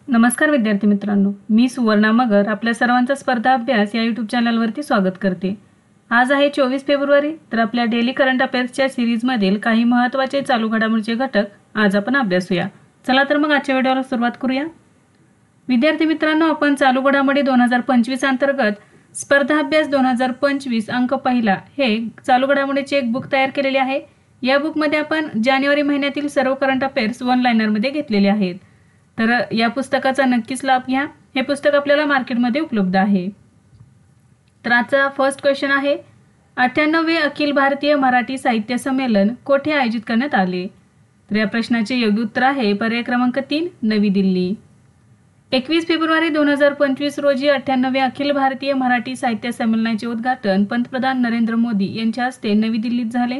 नमस्कार विद्यार्थी मित्रांनो, मी सुवर्णा मगर आपल्या सर्वांचा स्पर्धा अभ्यास या यूट्यूब चॅनलवरती स्वागत करते। आज आहे 24 फेब्रुवारी। तर आपल्या डेली करंट अफेअर्सच्या सीरीजमधील काही महत्त्वाचे चालू घडामोडीचे घटक आज आपण अभ्यासूया। चला तर मग आजच्या व्हिडिओला सुरुवात करूया। विद्यार्थी मित्रांनो, आपण चालू घडामोडी 2025 अंतर्गत स्पर्धा अभ्यास 2025 अंक पहिला हे चालू घडामोडीचे एक बुक तयार केलेले आहे। या बुकमध्ये आपण जानेवारी महिन्यातील सर्व करंट अफेअर्स वन लाइनरमध्ये घेतलेले आहेत। तर या पुस्तकाचा नक्कीच लाभ घ्या। हे पुस्तक आपल्याला मार्केटमध्ये उपलब्ध आहे। तर आजचा फर्स्ट क्वेश्चन आहे, 98वे अखिल भारतीय मराठी साहित्य संमेलन कोठे आयोजित करण्यात आले? तर या प्रश्नाचे योग्य उत्तर आहे पर्याय क्रमांक 3, नवी दिल्ली। 21 फेब्रुवारी 2025 रोजी 98वे अखिल भारतीय मराठी साहित्य संमेलनाचे उद्घाटन पंतप्रधान नरेंद्र मोदी यांच्या हस्ते नवी दिल्लीत झाले।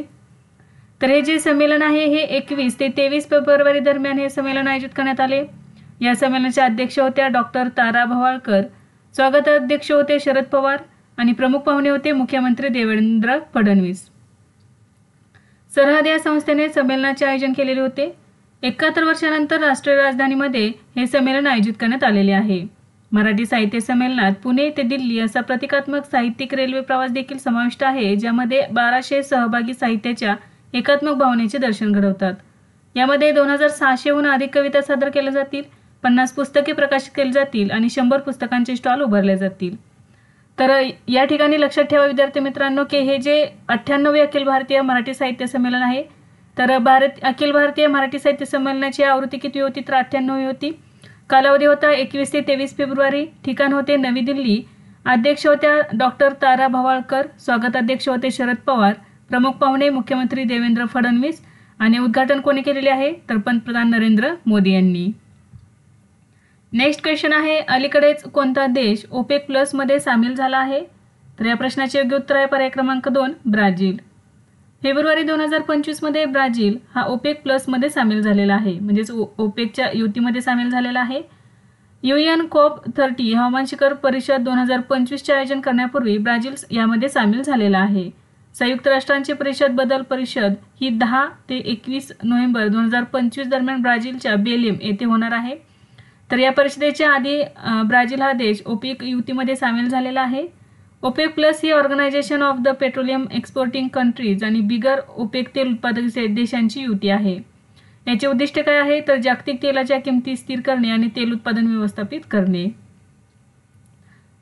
तर हे जे संमेलन आहे हे 21 ते 23 फेब्रुवारी दरम्यान हे संमेलन आयोजित करण्यात आले। या संमेलनाच्या अध्यक्ष होत्या डॉक्टर तारा भवाळकर, स्वागताध्यक्ष होते शरद पवार आणि प्रमुख पाहुणे होते मुख्यमंत्री देवेंद्र फडणवीस। सरहद या संस्थेने संमेलनाचे आयोजन केलेले होते। 71 वर्षानंतर राष्ट्रीय राजधानीमध्ये हे संमेलन आयोजित करण्यात आलेले आहे। मराठी साहित्य संमेलनात पुणे ते दिल्ली असा प्रतिकात्मक साहित्यिक रेल्वे प्रवास देखील समाविष्ट आहे, ज्यामध्ये 1200 सहभागी साहित्याच्या एकात्मक भावनेचे दर्शन घडवतात। यामध्ये 2600हून अधिक कविता सादर केल्या जातील, 50 पुस्तके प्रकाशित केली जातील आणि 100 पुस्तकांचे स्टॉल उभारले जातील। तर या ठिकाणी लक्षात ठेवा विद्यार्थी मित्रांनो की हे जे 98वे अखिल भारतीय मराठी साहित्य संमेलन आहे, तर अखिल भारतीय मराठी साहित्य संमेलनाची आवृत्ती किती होती? तर 98वी होती। कालावधी होता 21 ते 23 फेब्रुवारी। ठिकाण होते नवी दिल्ली। अध्यक्ष होत्या डॉक्टर तारा भवाळकर, स्वागताध्यक्ष होते शरद पवार, प्रमुख पाहुणे मुख्यमंत्री देवेंद्र फडणवीस आणि उद्घाटन कोणी केलेले आहे? तर पंतप्रधान नरेंद्र मोदी यांनी। नेक्स्ट क्वेश्चन आहे, अलीकडेच कोणता देश ओपेक प्लस मध्ये सामील झाला आहे? तर या प्रश्नाचे योग्य उत्तर आहे पर्याय क्रमांक 2, ब्राझील। फेब्रुवारी 2025 मध्ये ब्राझील हा ओपेक प्लस मध्ये सामील झालेला आहे, म्हणजेच ओपेकच्या युतीमध्ये सामील झालेला आहे। UN COP30 हवामान शिखर परिषद 2025चे आयोजन करण्यापूर्वी ब्राझील यामध्ये सामील झालेला आहे। संयुक्त राष्ट्रांची परिषद बदल परिषद ही 10 ते 21 नोव्हेंबर 2025 दरम्यान ब्राझीलच्या बेलेम येथे होणार आहे। तर या परिषदेच्या आधी ब्राझील हा देश ओपेक युतीमध्ये सामील झालेला आहे। ओपेक प्लस ही organization of the petroleum exporting countries आणि बिगर ओपेक तेल उत्पादक देशांची युती आहे। याचे उद्दिष्ट काय आहे? तर जागतिक तेलाच्या किमती स्थिर करणे आणि तेल उत्पादन व्यवस्थापित करणे।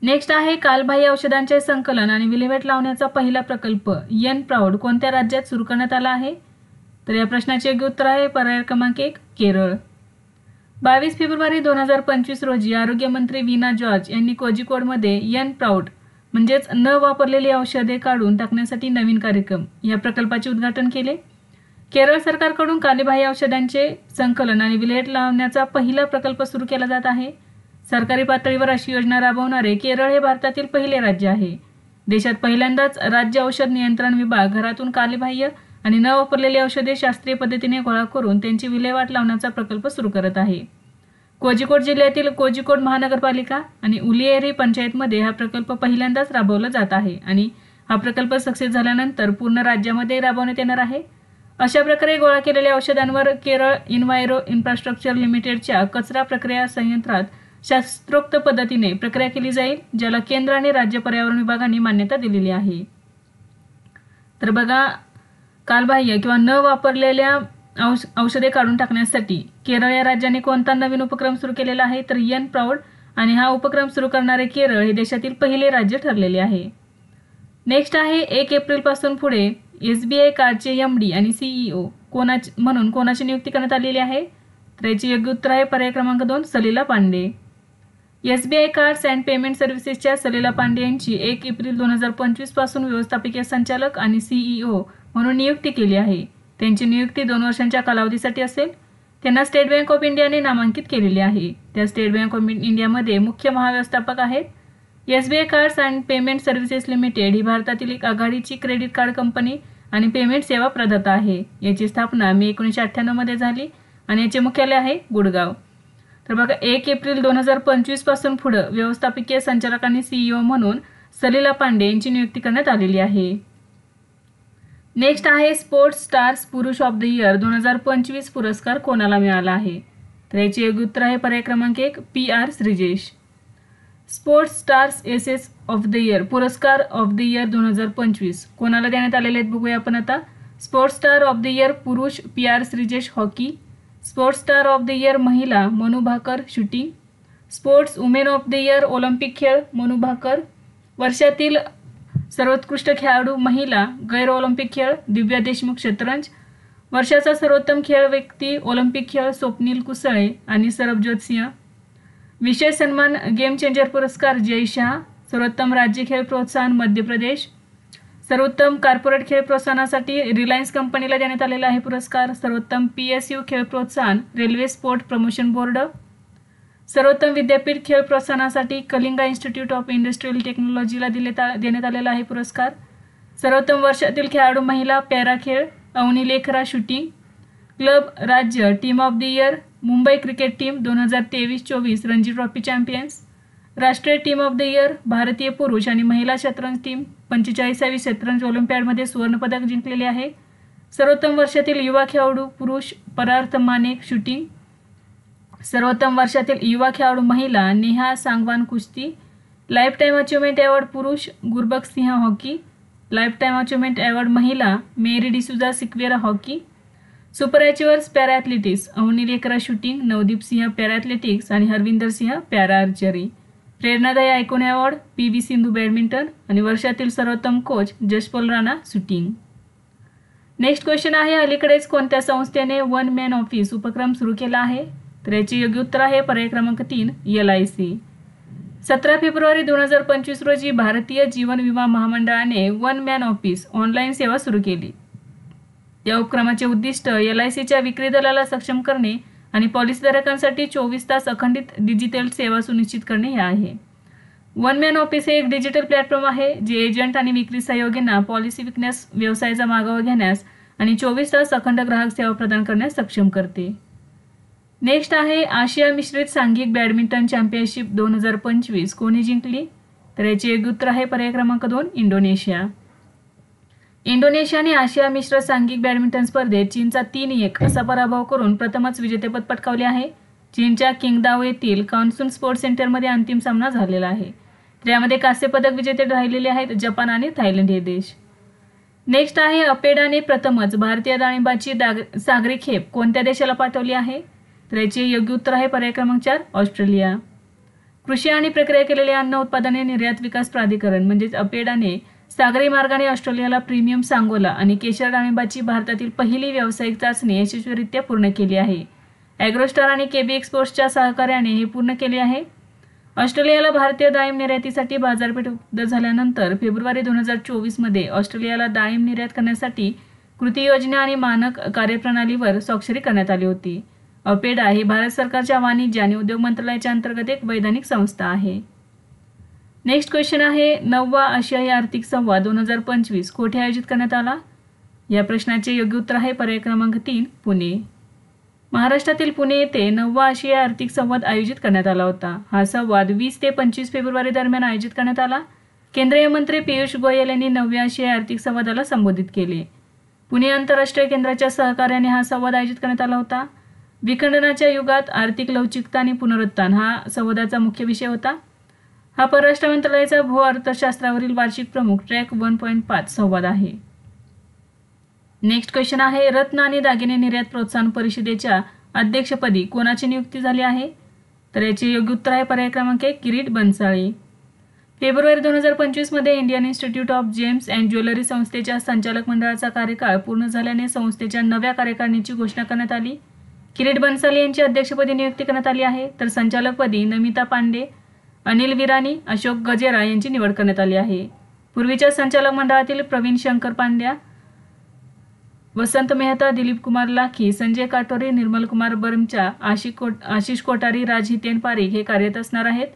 नेक्स्ट आहे, कालबाह्य औषधांचे संकलन आणि विल्हेवाट लावण्याचा पहिला प्रकल्प N-Proud कोणत्या राज्यात सुरू करण्यात आला आहे? तर या प्रश्नाचे योग्य उत्तर आहे पर्याय क्रमांक 1, केरळ। 22 फेब्रुवारी 2025 रोजी आरोग्यमंत्री वीना जॉर्ज यांनी कोझिकोडमध्ये N-Proud म्हणजेच न वापरलेली औषधे काढून टाकण्यासाठी नवीन कार्यक्रम या प्रकल्पाचे उद्घाटन केले। केरळ सरकारकडून कालबाह्य औषधांचे संकलन आणि विल्हेवाट लावण्याचा पहिला प्रकल्प सुरू केला जात आहे। सरकारी पातळीवर अशी योजना राबवणारे केरळ हे भारतातील पहिले राज्य आहे। देशात पहिल्यांदाच राज्य औषध नियंत्रण विभाग घरातून कालबाह्य आणि न वापरलेली औषधे शास्त्रीय पद्धतीने गोळा करून त्यांची विल्हेवाट लावण्याचा प्रकल्प सुरू करत आहे। कोझिकोड जिल्ह्यातील कोझिकोड महानगरपालिका आणि उलियेरी पंचायतमध्ये हा प्रकल्प पहिल्यांदाच राबवला जात आहे आणि हा प्रकल्प सक्सेस झाल्यानंतर पूर्ण राज्यामध्ये राबवण्यात येणार आहे। अशा प्रकारे गोळा केलेल्या औषधांवर केरळ इन्व्हायरो इन्फ्रास्ट्रक्चर लिमिटेडच्या कचरा प्रक्रिया संयंत्रात शास्त्रोक्त पद्धतीने प्रक्रिया केली जाईल, ज्याला केंद्र आणि राज्य पर्यावरण विभागाने मान्यता दिलेली आहे। तर बघा, कालबाह्य किंवा न वापरलेल्या औषधे काढून टाकण्यासाठी केरळ या राज्याने कोणता नवीन उपक्रम सुरू केलेला आहे? तर N-Proud आणि हा उपक्रम सुरू करणारे केरळ हे देशातील पहिले राज्य ठरलेले आहे। नेक्स्ट आहे, 1 एप्रिल पासून पुढे SBI कार्डचे MD आणि CEO म्हणून कोणाची नियुक्ती करण्यात आलेली आहे? तर याचे योग्य उत्तर आहे पर्याय क्रमांक 2, Salila Pande. SBI cards and payment सर्व्हिसेसच्या सलीला पांडे यांची 1 एप्रिल 2025 पासून व्यवस्थापकीय संचालक आणि CEO म्हणून नियुक्ती केली आहे। त्यांची नियुक्ती 2 वर्षांच्या कालावधीसाठी असेल। त्यांना स्टेट बँक ऑफ इंडियाने नामांकित केलेले आहे। त्या स्टेट बँक ऑफ इंडियामध्ये मुख्य महाव्यवस्थापक आहेत। SBI cards and payment services limited ही भारतातील एक आघाडीची क्रेडिट कार्ड कंपनी आणि पेमेंट सेवा प्रदाता आहे। याची स्थापना मे 1998 मध्ये झाली आणि याचे मुख्यालय आहे गुडगाव। तर बघा, 1 एप्रिल 2025 पासून पुढे व्यवस्थापकीय संचालक आणि CEO म्हणून सलीला पांडे यांची नियुक्ती करण्यात आलेली आहे। नेक्स्ट आहे, स्पोर्ट्स स्टार्स पुरुष ऑफ द इयर 2025 पुरस्कार कोणाला मिळाला आहे? तर याचे योग्य उत्तर आहे पर्याय क्रमांक 1 PR Sreejesh. Sports stars aces of the year पुरस्कार ऑफ द इयर 2025 कोणाला देण्यात आलेले आहेत बघूया आपण आता. Sports star of the year पुरुष PR Sreejesh hockey. Sports star of the year महिला Manu Bhaker shooting. Sports women of the year Olympic खेळ मनू भाकर. वर्षातील सर्वोत्कृष्ट खेळाडू महिला गैर ऑलिम्पिक खेळ दिव्या देशमुख शतरंज. वर्षाचा सर्वोत्तम खेळ व्यक्ती ऑलिम्पिक खेळ स्वप्नील कुसळे आणि सरबजोत सिंह. विशेष सन्मान गेम चेंजर पुरस्कार जय शहा. सर्वोत्तम राज्य खेळ प्रोत्साहन मध्य प्रदेश. सर्वोत्तम कॉर्पोरेट खेळ प्रोत्साहनासाठी रिलायन्स कंपनीला देण्यात आलेला आहे पुरस्कार. सर्वोत्तम PSU खेळ प्रोत्साहन रेल्वे स्पोर्ट प्रमोशन बोर्ड. सर्वोत्तम विद्यापीठ खेळ प्रोत्साहनासाठी कलिंगा इन्स्टिट्यूट ऑफ इंडस्ट्रियल टेक्नॉलॉजीला देण्यात आलेला आहे पुरस्कार. सर्वोत्तम वर्षातील खेळाडू महिला पॅरा खेळ अवनी लेखरा शूटिंग. क्लब राज्य team of the year Mumbai cricket team 2023-24 Ranji trophy champions. राष्ट्रीय टीम ऑफ द इयर भारतीय पुरुष आणि महिला शतरंज टीम 45वी शतरंज ऑलिम्पियाडमध्ये सुवर्णपदक जिंकलेले आहे. सर्वोत्तम वर्षातील युवा खेळाडू पुरुष परार्थ मानेक शूटिंग. सर्वोत्तम वर्षातील युवा खेळाडू महिला नेहा सांगवान कुस्ती. लाईफ टाईम अचिव्हमेंट अवॉर्ड पुरुष Gurbaksh Singh hockey. Life time achievement award महिला Mary D'Souza Sequeira hockey. Super achievers para athletics Avani Lekhara shooting Navdeep Singh para athletics आणि हरविंदर सिंह पॅरा आर्चरी. प्रेरणादायी icon award PV Sindhu badminton आणि वर्षातील सर्वोत्तम coach Jaspal Rana shooting. Next question आहे अलीकडेच कोणत्या संस्थेने वन मॅन ऑफिस उपक्रम सुरू केला आहे. तर याचे योग्य उत्तर आहे पर्याय क्रमांक 3 LIC. 17 फेब्रुवारी 2025 रोजी भारतीय जीवन विमा महामंडळाने वन मॅन ऑफिस ऑनलाईन सेवा सुरू केली. या उपक्रमाचे उद्दिष्ट LICच्या विक्री दलाला सक्षम करणे आणि पॉलिसीधारकांसाठी 24 तास अखंडित डिजिटल सेवा सुनिश्चित करणे हे आहे. वन मॅन ऑफिस हे एक डिजिटल प्लॅटफॉर्म आहे जे एजंट आणि विक्री सहयोगींना पॉलिसी विकण्यास व्यवसायाचा मागोवा घेण्यास आणि 24 तास अखंड ग्राहक सेवा प्रदान करण्यास सक्षम करते. नेक्स्ट आहे आशिया मिश्रित सांघिक बॅडमिंटन चॅम्पियनशिप 2025 कोणी जिंकली. तर याचे योग्य उत्तर आहे पर्याय क्रमांक 2 इंडोनेशिया. इंडोनेशियाने आशिया मिश्र सांघिक बॅडमिंटन स्पर्धेत चीनचा 3-1 असा पराभव करून प्रथमच विजेतेपद पटकावले आहे. चीनच्या किंगदाओ येथील कॉन्सून स्पोर्ट्स सेंटरमध्ये अंतिम सामना झालेला आहे. तर यामध्ये कांस्य पदक विजेते राहिलेले आहेत जपान आणि थायलंड हे देश. नेक्स्ट आहे अपेडाने प्रथमच भारतीय डाळिंबाची सागरी खेप कोणत्या देशाला पाठवली आहे. तर याचे योग्य उत्तर आहे पर्याय क्रमांक 4 ऑस्ट्रेलिया. कृषी आणि प्रक्रिया केलेले अन्न उत्पादने निर्यात विकास प्राधिकरण म्हणजेच अपेडाने सागरी मार्गाने ऑस्ट्रेलियाला प्रीमियम सांगोला आणि केशर डाळिंबाची भारतातील पहिली व्यावसायिक चाचणी यशस्वीरित्या पूर्ण केली आहे. ॲग्रोस्टार आणि KB एक्सपोर्ट्सच्या सहकार्याने हे पूर्ण केले आहे. ऑस्ट्रेलियाला भारतीय डाळिंब निर्यातीसाठी बाजारपेठ उपलब्ध झाल्यानंतर फेब्रुवारी 2024 मध्ये ऑस्ट्रेलियाला डाळिंब निर्यात करण्यासाठी कृती योजना आणि मानक कार्यप्रणालीवर स्वाक्षरी करण्यात आली होती. अपेडा ही भारत सरकारच्या वाणिज्य आणि उद्योग मंत्रालयाच्या अंतर्गत एक वैधानिक संस्था आहे. नेक्स्ट क्वेश्चन आहे 9वा आशियाई आर्थिक संवाद 2025 कोठे आयोजित करण्यात आला. या प्रश्नाचे योग्य उत्तर आहे पर्याय क्रमांक 3 पुणे. महाराष्ट्रातील पुणे येथे 9वा आशियाई आर्थिक संवाद आयोजित करण्यात आला होता. हा संवाद 20 ते 25 फेब्रुवारी दरम्यान आयोजित करण्यात आला. केंद्रीय मंत्री पियुष गोयल यांनी 9व्या आशियाई आर्थिक संवादाला संबोधित केले. पुणे आंतरराष्ट्रीय केंद्राच्या सहकार्याने हा संवाद आयोजित करण्यात आला होता. विखंडनाच्या युगात आर्थिक लवचिकता आणि पुनरुत्थान हा संवादाचा मुख्य विषय होता. हा परराष्ट्र मंत्रालयाचा भू अर्थशास्त्रावरील वार्षिक प्रमुख ट्रॅक 1.5 संवाद आहे. नेक्स्ट क्वेश्चन आहे रत्न आणि दागिने निर्यात प्रोत्साहन परिषदेच्या अध्यक्षपदी कोणाची नियुक्ती झाली आहे. तर याचे योग्य उत्तर आहे पर्याय क्रमांक 1 किरीट बन्साळी. फेब्रुवारी 2025 मध्ये Indian institute of gems and jewellery संस्थेच्या संचालक मंडळाचा कार्यकाळ पूर्ण झाल्याने संस्थेच्या नव्या कार्यकारिणीची घोषणा करण्यात आली. किरीट बन्साळी यांची अध्यक्षपदी नियुक्ती करण्यात आली आहे. तर संचालकपदी नमिता पांडे, अनिल विरानी, अशोक गजेरा यांची निवड करण्यात आली आहे. पूर्वीच्या संचालक मंडळातील प्रवीण शंकर पांड्या, वसंत मेहता, दिलीप कुमार लाखी, संजय काटोरे, निर्मल कुमार बर्मचा, आशिष कोठारी, राज हितेन पारिक हे कार्यरत असणार आहेत.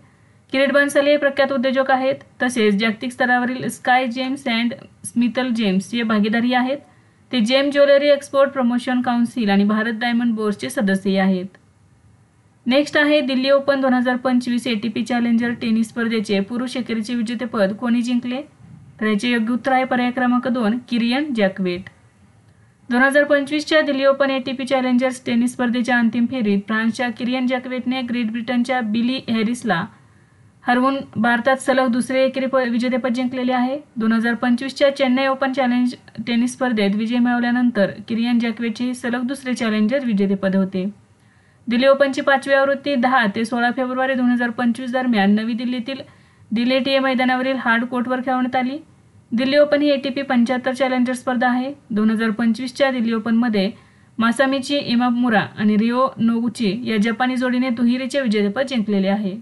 किरीट बन्साळी हे प्रख्यात उद्योजक आहेत. तसेच जागतिक स्तरावरील sky gems and Smital James चे भागीदारी आहेत. ते जेम ज्वेलरी एक्सपोर्ट प्रमोशन काउन्सिल आणि भारत डायमंड बोर्डचे सदस्य आहेत. नेक्स्ट आहे Delhi open 2025 ATP challenger tennis स्पर्धेचे पुरुष एकेरीचे विजेतेपद कोणी जिंकले. तर याचे योग्य उत्तर आहे पर्याय क्रमांक 2 किरियन जॅकवेट. 2025च्या Delhi open ATP challengers tennis स्पर्धेच्या अंतिम फेरीत फ्रान्सच्या किरियन जॅक्वेटने ग्रेट ब्रिटनच्या बिली हॅरिसला हरवून भारतात सलग दुसरे एकेरी विजेतेपद जिंकलेले आहे. 2025च्या चेन्नई ओपन चॅलेंज टेनिस स्पर्धेत विजय मिळवल्यानंतर किरियन जॅक्वेटचे सलग दुसरे चॅलेंजर विजेतेपद होते. दिल्ली ओपनची 5वी आवृत्ती 10 ते 16 फेब्रुवारी 2025 दरम्यान नवी दिल्लीतील दिलेटिए मैदानावरील हार्ड कोर्टवर खेळवण्यात आली. दिल्ली ओपन ही ATP 75 चॅलेंजर स्पर्धा आहे. 2025च्या दिल्ली ओपनमध्ये मासामिची इमामुरा आणि रिओ नोगुची या जपानी जोडीने दुहेरीचे विजेतेपद जिंकलेले आहे.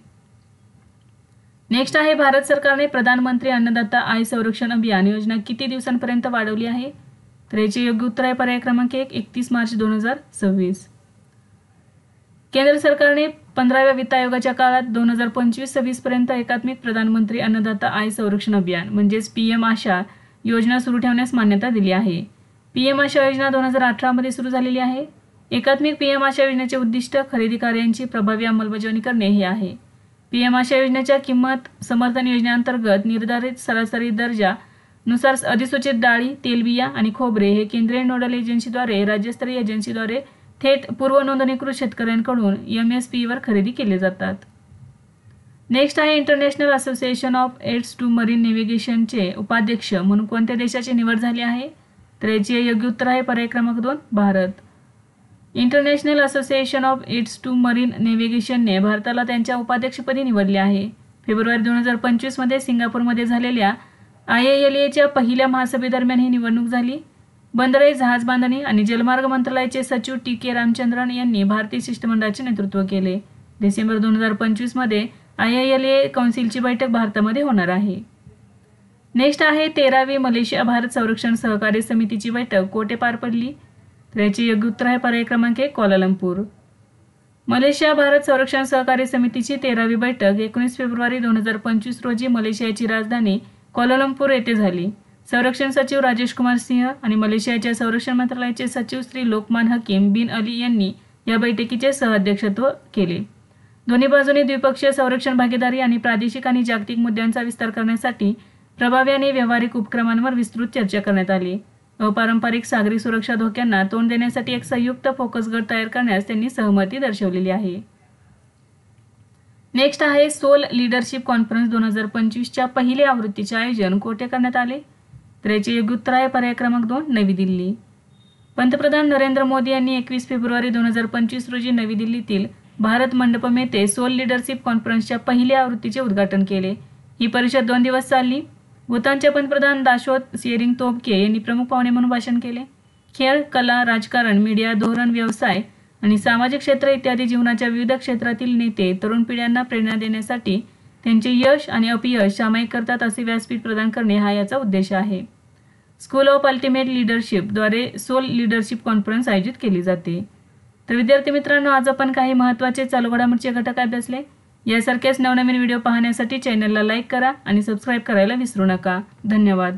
नेक्स्ट आहे, भारत सरकारने प्रधानमंत्री अन्नदाता आय संरक्षण अभियान योजना किती दिवसांपर्यंत वाढवली आहे? तर याचे योग्य उत्तर आहे पर्याय क्रमांक 1, 31 मार्च 2026. केंद्र सरकारने 15व्या वित्त आयोगाच्या काळात 2025-26 पर्यंत एकात्मिक प्रधानमंत्री अन्नदाता आय संरक्षण अभियान म्हणजेच PM आशा योजना सुरू ठेवण्यास मान्यता दिली आहे. PM आशा योजना 2018 मध्ये सुरू झालेली आहे. एकात्मिक PM आशा योजनेचे उद्दिष्ट खरेदी कार्यांची प्रभावी अंमलबजावणी करणे हे आहे. PM आशा योजनेच्या किंमत समर्थन योजनेअंतर्गत निर्धारित सरासरी दर्जा नुसार अधिसूचित डाळी, तेलबिया आणि खोबरे हे केंद्रीय नोडल एजन्सीद्वारे राज्यस्तरीय एजन्सीद्वारे थेट पूर्व नोंदणीकृत शेतकऱ्यांकडून MSPवर खरेदी केले जातात. नेक्स्ट आहे, international association of aids to marine नेव्हिगेशनचे उपाध्यक्ष म्हणून कोणत्या देशाची निवड झाली आहे? तर याचे योग्य उत्तर आहे पर्याय क्रमांक 2, Bharat. International association of aids to marine नेव्हिगेशनने भारताला त्यांच्या उपाध्यक्षपदी निवडले आहे. फेब्रुवारी 2025 मध्ये सिंगापूरमध्ये झालेल्या IALAच्या पहिल्या महासभेदरम्यान ही निवडणूक झाली. बंदरे, जहाज बांधणी आणि जलमार्ग मंत्रालयाचे सचिव TK रामचंद्रन यांनी भारतीय शिष्टमंडळाचे नेतृत्व केले. डिसेंबर 2025 मध्ये IALA कौन्सिलची बैठक भारतामध्ये होणार आहे. नेक्स्ट आहे, 13वी मलेशिया भारत संरक्षण सहकार्य समितीची बैठक कोठे पार पडली? तर याचे योग्य उत्तर आहे पर्याय क्रमांक 1, कोलालंपूर. मलेशिया भारत संरक्षण सहकार्य समितीची 13वी बैठक 19 फेब्रुवारी 2025 रोजी मलेशियाची राजधानी कोलालंपूर येथे झाली. संरक्षण सचिव राजेश कुमार सिंह आणि मलेशियाच्या संरक्षण मंत्रालयाचे सचिव श्री लोकमान हकीम बिन अली यांनी या बैठकीचे सहअध्यक्षत्व केले. दोन्ही बाजूंनी द्विपक्षीय संरक्षण भागीदारी आणि प्रादेशिक आणि जागतिक मुद्द्यांचा विस्तार करण्यासाठी प्रभावी आणि व्यावहारिक उपक्रमांवर विस्तृत चर्चा करण्यात आली. अपारंपरिक सागरी सुरक्षा धोक्यांना तोंड देण्यासाठी एक संयुक्त फोकस गट तयार करण्यास त्यांनी सहमती दर्शवलेली आहे. नेक्स्ट आहे, सोल लीडरशिप कॉन्फरन्स 2025च्या पहिल्या आवृत्तीचे आयोजन कोठे करण्यात आले? तर याचे योग्य उत्तर आहे पर्याय क्रमांक 2, नवी दिल्ली. पंतप्रधान नरेंद्र मोदी यांनी 21 फेब्रुवारी 2025 रोजी नवी दिल्लीतील भारत मंडपम येथे सोल लीडरशिप कॉन्फरन्सच्या पहिल्या आवृत्तीचे उद्घाटन केले. ही परिषद 2 दिवस चालली. भूतानचे पंतप्रधान दाशोत त्शेरिंग तोब्गे यांनी प्रमुख पाहुणे म्हणून भाषण केले. खेळ, कला, राजकारण, मीडिया, धोरण, व्यवसाय आणि सामाजिक क्षेत्र इत्यादी जीवनाच्या विविध क्षेत्रातील नेते तरुण पिढ्यांना प्रेरणा देण्यासाठी त्यांचे यश आणि अपयश सामायिक करतात असे व्यासपीठ प्रदान करणे हा याचा उद्देश आहे. स्कूल ऑफ अल्टिमेट लीडरशिप द्वारे सोल लीडरशिप कॉन्फरन्स आयोजित केली जाते. तर विद्यार्थी मित्रांनो, आज आपण काही महत्त्वाचे चालू घडामोडीचे घटक अभ्यासले. यासारखेच नवनवीन व्हिडिओ पाहण्यासाठी चॅनलला लाईक करा आणि सबस्क्राईब करायला विसरू नका. धन्यवाद.